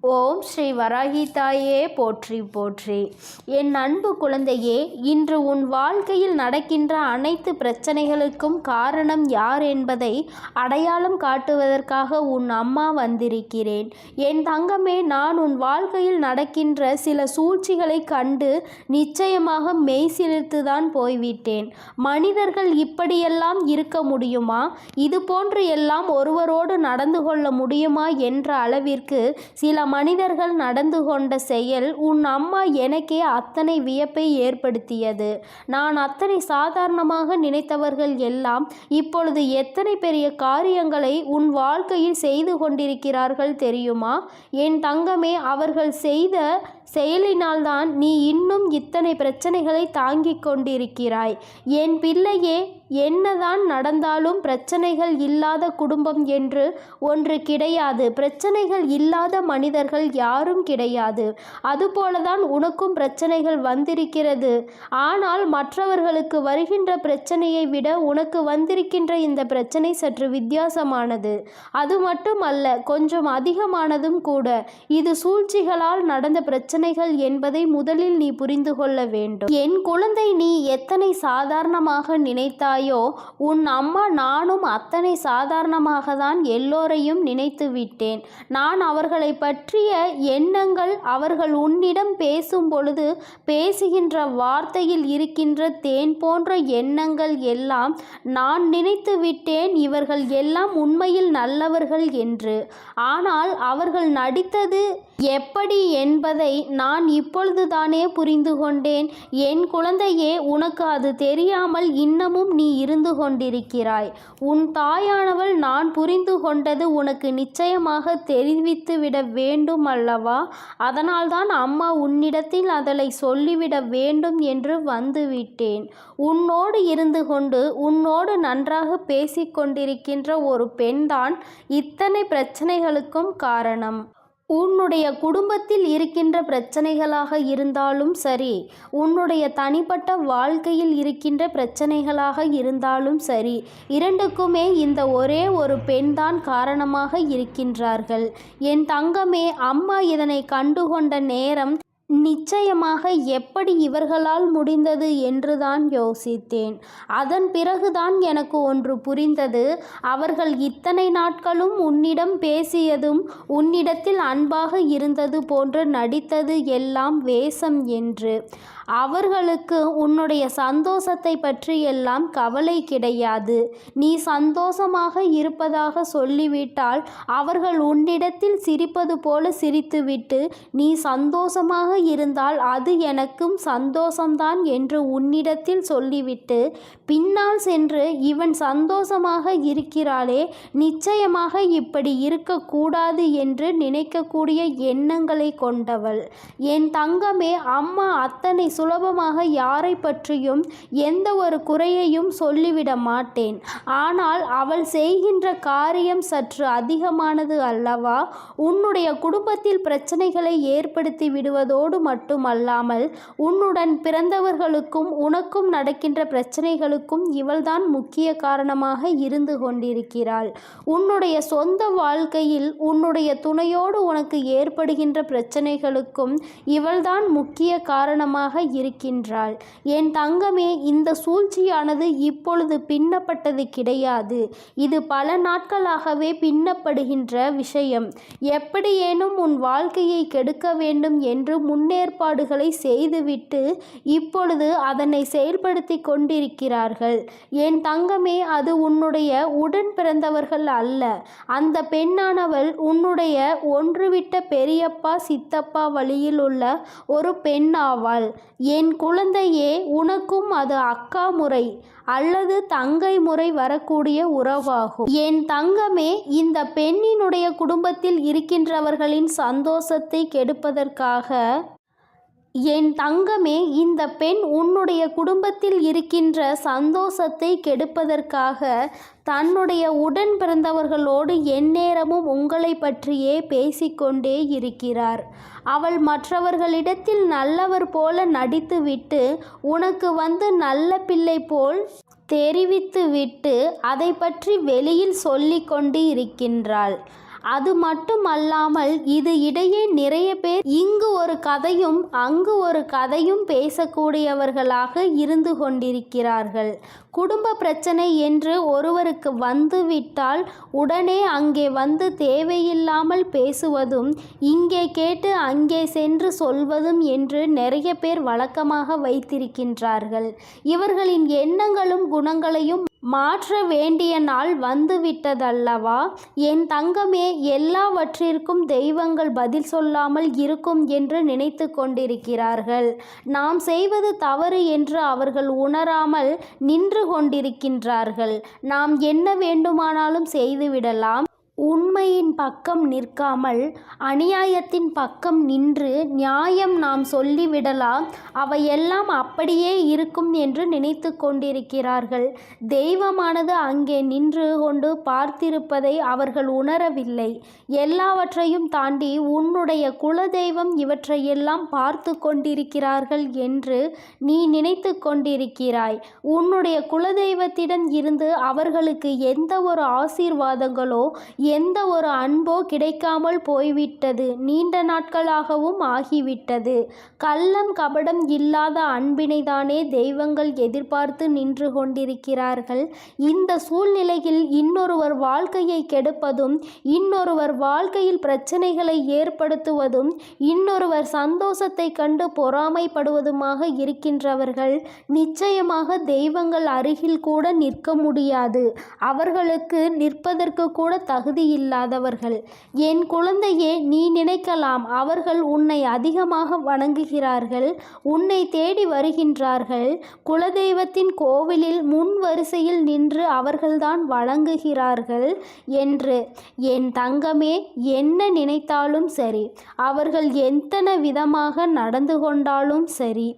ஓம் ஸ்ரீ வராகி தாயே போற்றி போற்றி. என் அன்பு குழந்தையே, இன்று உன் வாழ்க்கையில் நடக்கின்ற அனைத்து பிரச்சனைகளுக்கும் காரணம் யார் என்பதை அடையாளம் காட்டுவதற்காக உன் அம்மா வந்திருக்கிறேன். என் தங்கமே, நான் உன் வாழ்க்கையில் நடக்கின்ற சில சூழ்ச்சிகளை கண்டு நிச்சயமாக மெய்சிலிர்த்துதான் போய்விட்டேன். மனிதர்கள் இப்படியெல்லாம் இருக்க முடியுமா? இது போன்று எல்லாம் ஒருவரோடு நடந்து கொள்ள முடியுமா என்ற அளவிற்கு சில மனிதர்கள் நடந்து கொண்ட செயல் உன் அம்மா எனக்கே அத்தனை வியப்பை ஏற்படுத்தியது. நான் அத்தனை சாதாரணமாக நினைத்தவர்கள் எல்லாம் இப்பொழுது எத்தனை பெரிய காரியங்களை உன் வாழ்க்கையில் செய்து கொண்டிருக்கிறார்கள் தெரியுமா? என் தங்கமே, அவர்கள் செய்த செயலினால்தான் நீ இன்னும் இத்தனை பிரச்சனைகளை தாங்கிக் கொண்டிருக்கிறாய். என் பிள்ளையே, என்னதான் நடந்தாலும் பிரச்சனைகள் இல்லாத குடும்பம் என்று ஒன்று கிடையாது. பிரச்சனைகள் இல்லாத மனிதர்கள் யாரும் கிடையாது. அதுபோலதான் உனக்கும் பிரச்சனைகள் வந்திருக்கிறது. ஆனால் மற்றவர்களுக்கு வருகின்ற பிரச்சனையை விட உனக்கு வந்திருக்கின்ற இந்த பிரச்சனை சற்று வித்தியாசமானது. அது மட்டுமல்ல, கொஞ்சம் அதிகமானதும் கூட. இது சூழ்ச்சிகளால் நடந்த பிரச்சனைகள் என்பதை முதலில் நீ புரிந்து கொள்ள வேண்டும். என் குழந்தை, நீ எத்தனை சாதாரணமாக நினைத்தாயோ, உன் அம்மா நானும் அத்தனை சாதாரணமாக தான் எல்லோரையும் நினைத்து விட்டேன். நான் அவர்களை பற்றிய எண்ணங்கள், அவர்கள் உன்னிடம் பேசும் பொழுது பேசுகின்ற வார்த்தையில் இருக்கின்ற தேன் போன்ற எண்ணங்கள் எல்லாம் நான் நினைத்து விட்டேன் இவர்கள் எல்லாம் உண்மையில் நல்லவர்கள் என்று. ஆனால் அவர்கள் நடித்தது எப்படி என்பதை நான் இப்பொழுதுதானே புரிந்து கொண்டேன். என் குழந்தையே, உனக்கு அது தெரியாமல் இன்னமும் நீ இருந்து கொண்டிருக்கிறாய். உன் தாயானவள் நான் புரிந்து கொண்டது உனக்கு நிச்சயமாக தெரிவித்துவிட வேண்டும் அல்லவா? அதனால்தான் அம்மா உன்னிடத்தில் அதனை சொல்லிவிட வேண்டும் என்று வந்துவிட்டேன். உன்னோடு இருந்து கொண்டு உன்னோடு நன்றாக பேசிக்கொண்டிருக்கின்ற ஒரு பெண்தான் இத்தனை பிரச்சனைகளுக்கும் காரணம். உன்னுடைய குடும்பத்தில் இருக்கின்ற பிரச்சனைகளாக இருந்தாலும் சரி, உன்னுடைய தனிப்பட்ட வாழ்க்கையில் இருக்கின்ற பிரச்சனைகளாக இருந்தாலும் சரி, இரண்டுக்குமே இந்த ஒரே ஒரு பெண்தான் காரணமாக இருக்கின்றார்கள். என் தங்கமே, அம்மா இதனை கண்டுகொண்ட நேரம் நிச்சயமாக எப்படி இவர்களால் முடிந்தது என்றுதான் யோசித்தேன். அதன் பிறகுதான் எனக்கு ஒன்று புரிந்தது. அவர்கள் இத்தனை நாட்களும் உன்னிடம் பேசியதும் உன்னிடத்தில் அன்பாக இருந்தது போன்று நடித்தது எல்லாம் வேஷம் என்று. அவர்களுக்கு உன்னுடைய சந்தோஷத்தை பற்றி எல்லாம் கவலை கிடையாது. நீ சந்தோஷமாக இருப்பதாக சொல்லிவிட்டால் அவர்கள் உன்னிடத்தில் சிரிப்பது போல சிரித்துவிட்டு, நீ சந்தோஷமாக இருந்தால் அது எனக்கும் சந்தோஷம்தான் என்று உன்னிடத்தில் சொல்லிவிட்டு, பின்னால் சென்று இவன் சந்தோஷமாக இருக்கிறாளே, நிச்சயமாக இப்படி இருக்கக்கூடாது என்று நினைக்கக்கூடிய எண்ணங்களை கொண்டவள். என் தங்கமே, அம்மா அத்தனை சுலபமாக யாரை பற்றியும் எந்த ஒரு குறையையும் சொல்லிவிட மாட்டேன். ஆனால் அவள் செய்கின்ற காரியம் சற்று அதிகமானது அல்லவா? உன்னுடைய குடும்பத்தில் பிரச்சனைகளை ஏற்படுத்தி விடுவதோடு மட்டுமல்லாமல் உன்னுடன் பிறந்தவர்களுக்கும் உனக்கும் நடக்கின்ற பிரச்சனைகளுக்கும் இவள்தான் முக்கிய காரணமாக இருந்து கொண்டிருக்கிறாள். உன்னுடைய சொந்த வாழ்க்கையில் உன்னுடைய துணையோடு உனக்கு ஏற்படுகின்ற பிரச்சனைகளுக்கும் இவள்தான் முக்கிய காரணமாக இருக்கின்றாள். என் தங்கமே, இந்த சூழ்ச்சியானது இப்பொழுது பின்னப்பட்டது கிடையாது. இது பல நாட்களாகவே பின்னப்படுகின்ற விஷயம். எப்படியேனும் உன் வாழ்க்கையை கெடுக்க வேண்டும் என்று முன்னேற்பாடுகளை செய்துவிட்டு இப்பொழுது அதனை செயல்படுத்தி கொண்டிருக்கிறார்கள். என் தங்கமே, அது உன்னுடைய உடன் பிறந்தவர்கள் அல்ல. அந்த பெண்ணானவள் உன்னுடைய ஒன்றுவிட்ட பெரியப்பா சித்தப்பா வழியில் உள்ள ஒரு பெண்ணாவாள். என் குழந்தையே, உனக்கும் அது அக்கா முறை அல்லது தங்கை முறை வரக்கூடிய உறவாகும். என் தங்கமே, இந்த பெண்ணினுடைய குடும்பத்தில் இருக்கின்றவர்களின் சந்தோஷத்தை கெடுப்பதற்காக என் தங்கமே, இந்த பெண் உன்னுடைய குடும்பத்தில் இருக்கின்ற சந்தோஷத்தை கெடுப்பதற்காக தன்னுடைய உடன் பிறந்தவர்களோடு எந்நேரமும் உங்களை பற்றியே பேசிக்கொண்டே இருக்கிறார். அவள் மற்றவர்களிடத்தில் நல்லவர் போல நடித்துவிட்டு உனக்கு வந்து நல்ல பிள்ளை போல் தெரிவித்துவிட்டு அதை பற்றி வெளியில் சொல்லிக்கொண்டு இருக்கின்றாள். அது மட்டுமல்லாமல் இது இடையே நிறைய பேர் இங்கு ஒரு கதையும் அங்கு ஒரு கதையும் பேசக்கூடியவர்களாக இருந்து கொண்டிருக்கிறார்கள். குடும்ப பிரச்சனை என்று ஒருவருக்கு வந்துவிட்டால் உடனே அங்கே வந்து தேவையில்லாமல் பேசுவதும் இங்கே கேட்டு அங்கே சென்று சொல்வதும் என்று நிறைய பேர் வழக்கமாக வைத்திருக்கின்றார்கள். இவர்களின் எண்ணங்களும் குணங்களையும் மாற்ற வேண்டிய நாள் வந்துவிட்டதல்லவா? என் தங்கமே, எல்லாவற்றிற்கும் தெய்வங்கள் பதில் சொல்லாமல் இருக்கும் என்று நினைத்து கொண்டிருக்கிறார்கள். நாம் செய்வது தவறு என்று அவர்கள் உணராமல் நின்று கொண்டிருக்கின்றார்கள். நாம் என்ன வேண்டுமானாலும் செய்துவிடலாம். உண்மையின் பக்கம் நிற்காமல் அநியாயத்தின் பக்கம் நின்று நியாயம் நாம் சொல்லிவிடலாம். அவையெல்லாம் அப்படியே இருக்கும் என்று நினைத்து கொண்டிருக்கிறார்கள். தெய்வமானது அங்கே நின்று கொண்டு பார்த்திருப்பதை அவர்கள் உணரவில்லை. எல்லாவற்றையும் தாண்டி உன்னுடைய குலதெய்வம் இவற்றையெல்லாம் பார்த்து கொண்டிருக்கிறார்கள் என்று நீ நினைத்து கொண்டிருக்கிறாய். உன்னுடைய குலதெய்வத்திடம் இருந்து அவர்களுக்கு எந்த ஒரு ஆசீர்வாதங்களோ எந்த ஒரு அன்போ கிடைக்காமல் போய்விட்டது. நீண்ட நாட்களாகவும் ஆகிவிட்டது. கள்ளம் கபடம் இல்லாத அன்பினை தானே தெய்வங்கள் எதிர்பார்த்து நின்று கொண்டிருக்கிறார்கள். இந்த சூழ்நிலையில் இன்னொருவர் வாழ்க்கையை கெடுப்பதும் இன்னொருவர் வாழ்க்கையில் பிரச்சனைகளை ஏற்படுத்துவதும் இன்னொருவர் சந்தோஷத்தை கண்டு பொறாமைப்படுவதுமாக இருக்கின்றவர்கள் நிச்சயமாக தெய்வங்கள் அருகில் கூட நிற்க முடியாது. அவர்களுக்கு நிற்பதற்கு கூட தகுதி இல்லாதவர்கள். என் குழந்தையே, நீ நினைக்கலாம் அவர்கள் உன்னை அதிகமாக வணங்குகிறார்கள், உன்னை தேடி வருகின்றார்கள், குலதெய்வத்தின் கோவிலில் முன் வரிசையில் நின்று அவர்கள்தான் வணங்குகிறார்கள் என்று. என் தங்கமே, என்ன நினைத்தாலும் சரி, அவர்கள் எத்தனை விதமாக நடந்து கொண்டாலும் சரி,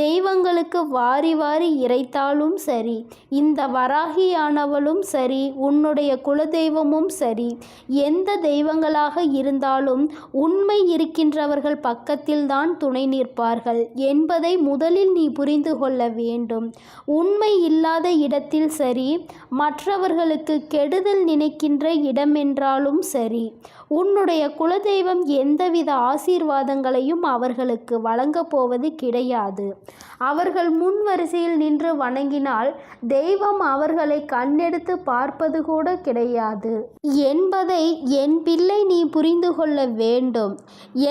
தெய்வங்களுக்கு வாரி வாரி இறைத்தாலும் சரி, இந்த வராகியானவளும் சரி, உன்னுடைய குலதெய்வமும் சரி, எந்த தெய்வங்களாக இருந்தாலும் உண்மை இருக்கின்றவர்கள் பக்கத்தில்தான் துணை நிற்பார்கள் என்பதை முதலில் நீ புரிந்து கொள்ள வேண்டும். உண்மை இல்லாத இடத்தில் சரி, மற்றவர்களுக்கு கெடுதல் நினைக்கின்ற இடமென்றாலும் சரி, உன்னுடைய குலதெய்வம் எந்தவித ஆசீர்வாதங்களையும் அவர்களுக்கு வழங்கப் போவது கிடையாது. அவர்கள் முன் வரிசையில் நின்று வணங்கினால் தெய்வம் அவர்களை கண்ணெடுத்து பார்ப்பது கூட கிடையாது என்பதை என் பிள்ளை நீ புரிந்து கொள்ள வேண்டும்.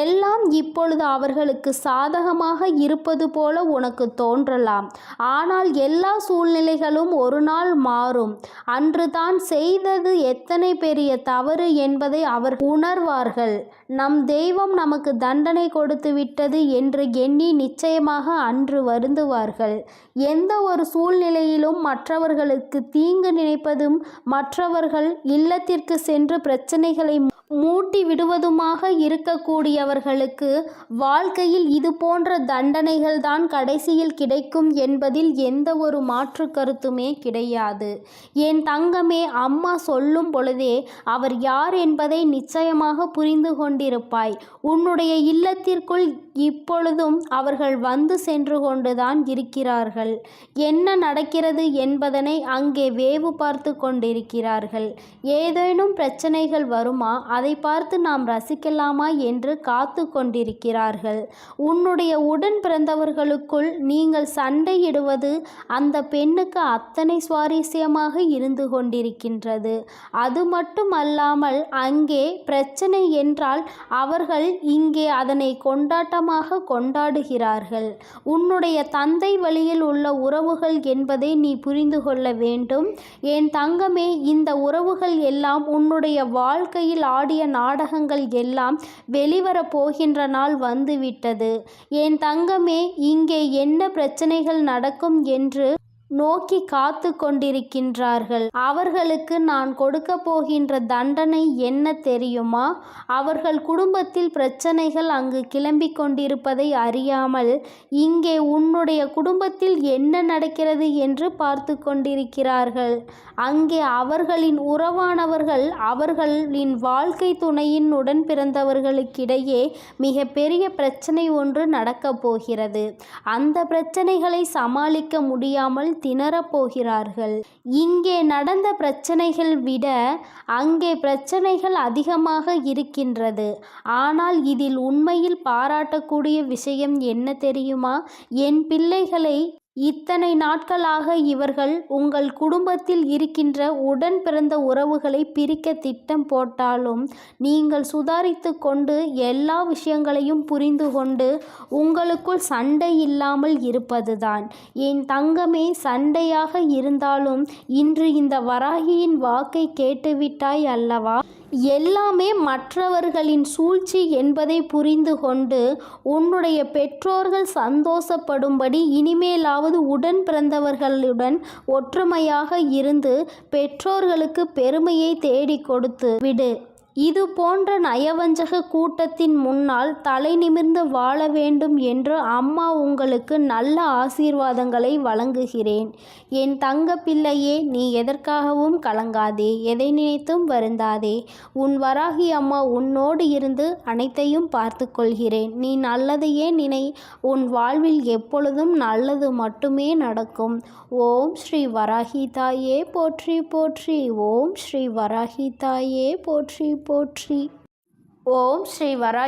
எல்லாம் இப்பொழுது அவர்களுக்கு சாதகமாக இருப்பது போல உனக்கு தோன்றலாம். ஆனால் எல்லா சூழ்நிலைகளும் ஒரு நாள் மாறும். அன்று தான் செய்தது எத்தனை பெரிய தவறு என்பதை அவர் உணர்வார்கள். நம் தெய்வம் நமக்கு தண்டனை கொடுத்து விட்டது என்று எண்ணி நிச்சயமாக அன்று வருந்துவார்கள். எந்த ஒரு சூழ்நிலையிலும் மற்றவர்களுக்கு தீங்கு நினைப்பதும் மற்றவர்கள் இல்லத்திற்கு சென்று பிரச்சனைகளை மூட்டி விடுவதுமாக இருக்கக்கூடியவர்களுக்கு வாழ்க்கையில் இது போன்ற தண்டனைகள் தான் கடைசியில் கிடைக்கும் என்பதில் எந்த ஒரு மாற்று கருத்துமே கிடையாது. என் தங்கமே, அம்மா சொல்லும் பொழுதே அவர் யார் என்பதை நிச்சயமாக புரிந்து கொண்டிருப்பாய். உன்னுடைய இல்லத்திற்குள் இப்பொழுதும் அவர்கள் வந்து சென்று கொண்டுதான் இருக்கிறார்கள். என்ன நடக்கிறது என்பதனை அங்கே வேவு பார்த்து கொண்டிருக்கிறார்கள். ஏதேனும் பிரச்சனைகள் வருமா, அதை பார்த்து நாம் ரசிக்கலாமா என்று காத்து கொண்டிருக்கிறார்கள். உன்னுடைய உடன் பிறந்தவர்களுக்குள் நீங்கள் சண்டையிடுவது அந்த பெண்ணுக்கு அத்தனை சுவாரஸ்யமாக இருந்து கொண்டிருக்கின்றது. அது மட்டுமல்லாமல் அங்கே பிரச்சனை என்றால் அவர்கள் இங்கே அதனை கொண்டாட்டமாக கொண்டாடுகிறார்கள். உன்னுடைய தந்தை வழியில் உள்ள உறவுகள் என்பதை நீ புரிந்து கொள்ள வேண்டும். என் தங்கமே, இந்த உறவுகள் எல்லாம் உன்னுடைய வாழ்க்கையில் ஆடிய நாடகங்கள் எல்லாம் வெளிவரப் போகின்ற நாள் வந்துவிட்டது. என் தங்கமே, இங்கே என்ன பிரச்சனைகள் நடக்கும் என்று நோக்கி காத்து கொண்டிருக்கின்றார்கள். அவர்களுக்கு நான் கொடுக்க போகின்ற தண்டனை என்ன தெரியுமா? அவர்கள் குடும்பத்தில் பிரச்சனைகள் அங்கு கிளம்பி கொண்டிருப்பதை அறியாமல் இங்கே உன்னுடைய குடும்பத்தில் என்ன நடக்கிறது என்று பார்த்து கொண்டிருக்கிறார்கள். அங்கே அவர்களின் உறவானவர்கள் அவர்களின் வாழ்க்கை துணையின் உடன் பிறந்தவர்களுக்கிடையே மிக பெரிய பிரச்சனை ஒன்று நடக்கப் போகிறது. அந்த பிரச்சனைகளை சமாளிக்க முடியாமல் மனதில் திணறப் போகிறார்கள். இங்கே நடந்த பிரச்சனைகள் விட அங்கே பிரச்சனைகள் அதிகமாக இருக்கின்றது. ஆனால் இதில் உண்மையில் பாராட்டக்கூடிய விஷயம் என்ன தெரியுமா? என் பிள்ளைகளை இத்தனை நாட்களாக இவர்கள் உங்கள் குடும்பத்தில் இருக்கின்ற உடன் பிறந்த உறவுகளை பிரிக்க திட்டம் போட்டாலும் நீங்கள் சுதாரித்து கொண்டு எல்லா விஷயங்களையும் புரிந்து கொண்டு உங்களுக்குள் சண்டை இல்லாமல் இருப்பதுதான். என் தங்கமே, சண்டையாக இருந்தாலும் இன்று இந்த வராகியின் வாக்கை கேட்டுவிட்டாய் அல்லவா? எல்லாமே மற்றவர்களின் சூழ்ச்சி என்பதை புரிந்து கொண்டு உன்னுடைய பெற்றோர்கள் சந்தோஷப்படும்படி இனிமேலாவது உடன் பிறந்தவர்களுடன் ஒற்றுமையாக இருந்து பெற்றோர்களுக்கு பெருமையை தேடி கொடுத்து விடு. இது போன்ற நயவஞ்சக கூட்டத்தின் முன்னால் தலை நிமிர்ந்து வாழ வேண்டும் என்று அம்மா உங்களுக்கு நல்ல ஆசீர்வாதங்களை வழங்குகிறேன். என் தங்க பிள்ளையே, நீ எதற்காகவும் கலங்காதே, எதை நினைத்தும் வருந்தாதே. உன் வராகி அம்மா உன்னோடு இருந்து அனைத்தையும் பார்த்து கொள்கிறேன். நீ நல்லதையே நினை. உன் வாழ்வில் எப்பொழுதும் நல்லது மட்டுமே நடக்கும். ஓம் ஸ்ரீ வராகி தாயே போற்றி போற்றி. ஓம் ஸ்ரீ வராகி தாயே போற்றி போற்றி. ஓம் ஸ்ரீ வராகி